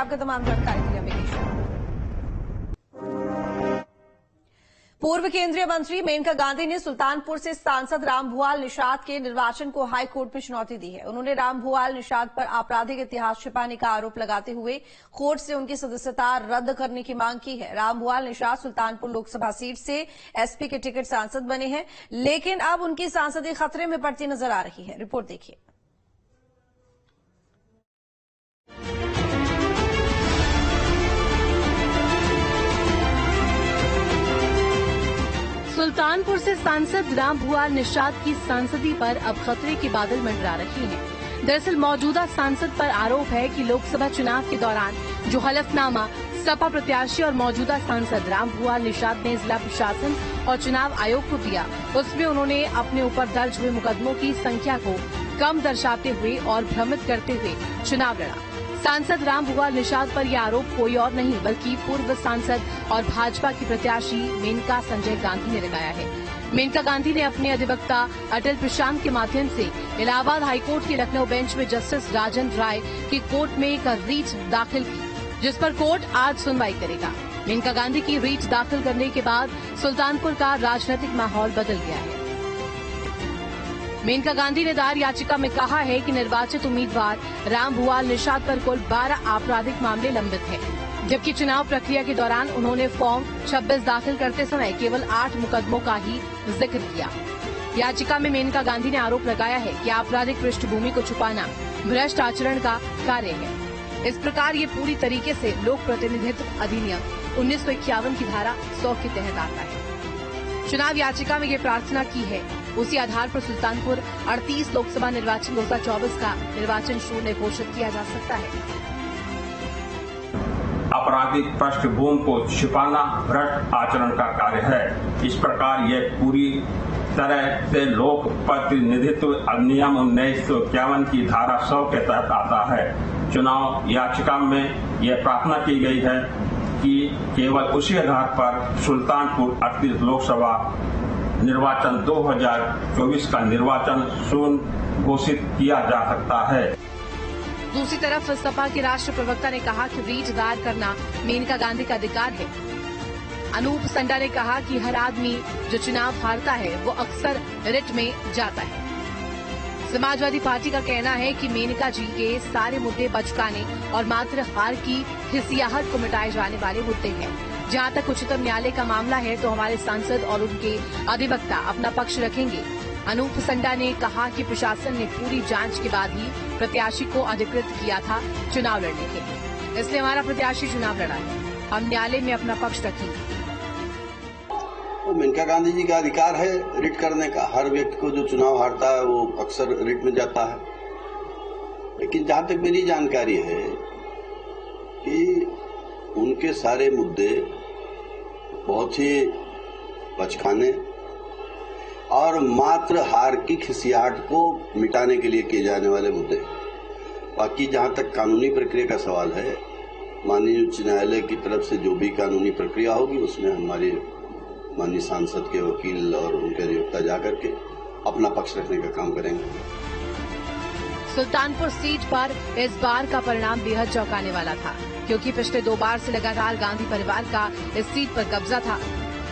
आपको तमाम जानकारी के लिए अभिषेक। पूर्व केंद्रीय मंत्री मेनका गांधी ने सुल्तानपुर से सांसद रामभुआल निषाद के निर्वाचन को हाई कोर्ट में चुनौती दी है। उन्होंने रामभुआल निषाद पर आपराधिक इतिहास छिपाने का आरोप लगाते हुए कोर्ट से उनकी सदस्यता रद्द करने की मांग की है। रामभुआल निषाद सुल्तानपुर लोकसभा सीट से एसपी के टिकट सांसद बने हैं, लेकिन अब उनकी सांसदी खतरे में पड़ती नजर आ रही है। रिपोर्ट देखिए। सुल्तानपुर से सांसद रामभुआल निषाद की सांसदी पर अब खतरे के बादल मंडरा रहे हैं। दरअसल मौजूदा सांसद पर आरोप है कि लोकसभा चुनाव के दौरान जो हलफनामा सपा प्रत्याशी और मौजूदा सांसद रामभुआल निषाद ने जिला प्रशासन और चुनाव आयोग को दिया, उसमें उन्होंने अपने ऊपर दर्ज हुए मुकदमों की संख्या को कम दर्शाते हुए और भ्रमित करते हुए चुनाव लड़ा। सांसद रामभुआल निषाद पर यह आरोप कोई और नहीं बल्कि पूर्व सांसद और भाजपा की प्रत्याशी मेनका संजय गांधी ने लगाया है। मेनका गांधी ने अपने अधिवक्ता अटल प्रशांत के माध्यम से इलाहाबाद हाईकोर्ट के लखनऊ बेंच में जस्टिस राजन राय की कोर्ट में एक रीट दाखिल की, जिस पर कोर्ट आज सुनवाई करेगा। मेनका गांधी की रीट दाखिल करने के बाद सुल्तानपुर का राजनीतिक माहौल बदल गया है। मेनका गांधी ने दायर याचिका में कहा है कि निर्वाचित उम्मीदवार रामभुआल निषाद पर कुल 12 आपराधिक मामले लंबित हैं, जबकि चुनाव प्रक्रिया के दौरान उन्होंने फॉर्म 26 दाखिल करते समय केवल 8 मुकदमों का ही जिक्र किया। याचिका में मेनका गांधी ने आरोप लगाया है कि आपराधिक पृष्ठभूमि को छुपाना भ्रष्ट आचरण का कार्य है। इस प्रकार ये पूरी तरीके से लोक प्रतिनिधित्व अधिनियम 1951 की धारा 100 के तहत आता है। चुनाव याचिका में ये प्रार्थना की है, उसी आधार पर सुल्तानपुर 38 लोकसभा निर्वाचन 2024 का निर्वाचन शून्य घोषित किया जा सकता है। आपराधिक पृष्ठभूमि को छिपाना भ्रष्ट आचरण का कार्य है। इस प्रकार यह पूरी तरह से लोक प्रतिनिधित्व अधिनियम 1951 की धारा 100 के तहत आता है। चुनाव याचिका में यह प्रार्थना की गई है कि केवल उसी आधार पर सुल्तानपुर 38 लोकसभा निर्वाचन 2024 का निर्वाचन शून्य घोषित किया जा सकता है। दूसरी तरफ सपा के राष्ट्रीय प्रवक्ता ने कहा कि रीट दायर करना मेनका गांधी का अधिकार है। अनूप संडा ने कहा कि हर आदमी जो चुनाव हारता है वो अक्सर रिट में जाता है। समाजवादी पार्टी का कहना है कि मेनका जी के सारे मुद्दे बचकाने और मात्र हार की हिसियाहट को मिटाए जाने वाले मुद्दे हैं। जहां तक उच्चतम न्यायालय का मामला है तो हमारे सांसद और उनके अधिवक्ता अपना पक्ष रखेंगे। अनूप संडा ने कहा कि प्रशासन ने पूरी जांच के बाद ही प्रत्याशी को अधिकृत किया था चुनाव लड़ने के लिए, इसलिए हमारा प्रत्याशी चुनाव लड़ा है। हम न्यायालय में अपना पक्ष रखेंगे। तो मेनका गांधी जी का अधिकार है रिट करने का। हर व्यक्ति को जो चुनाव हारता है वो अक्सर रिट में जाता है। लेकिन जहां तक मेरी जानकारी है कि उनके सारे मुद्दे बहुत ही बचकाने और मात्र हार की खिसियाहट को मिटाने के लिए किए जाने वाले मुद्दे। बाकी जहां तक कानूनी प्रक्रिया का सवाल है, माननीय उच्च न्यायालय की तरफ से जो भी कानूनी प्रक्रिया होगी उसमें हमारे माननीय सांसद के वकील और उनके अधिवक्ता जाकर के अपना पक्ष रखने का काम करेंगे। सुल्तानपुर सीट पर इस बार का परिणाम बेहद चौंकाने वाला था, क्योंकि पिछले 2 बार से लगातार गांधी परिवार का इस सीट पर कब्जा था।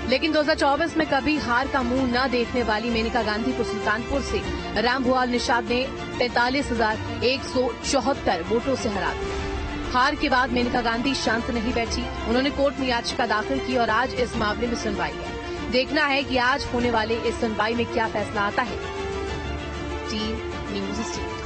लेकिन 2024 में कभी हार का मुंह न देखने वाली मेनका गांधी को सुल्तानपुर से रामभुआल निषाद ने 43,174 वोटों से हरा दिया। हार के बाद मेनका गांधी शांत नहीं बैठी, उन्होंने कोर्ट में याचिका दाखिल की और आज इस मामले में सुनवाई है। देखना है कि आज होने वाले इस सुनवाई में क्या फैसला आता है। Team news state.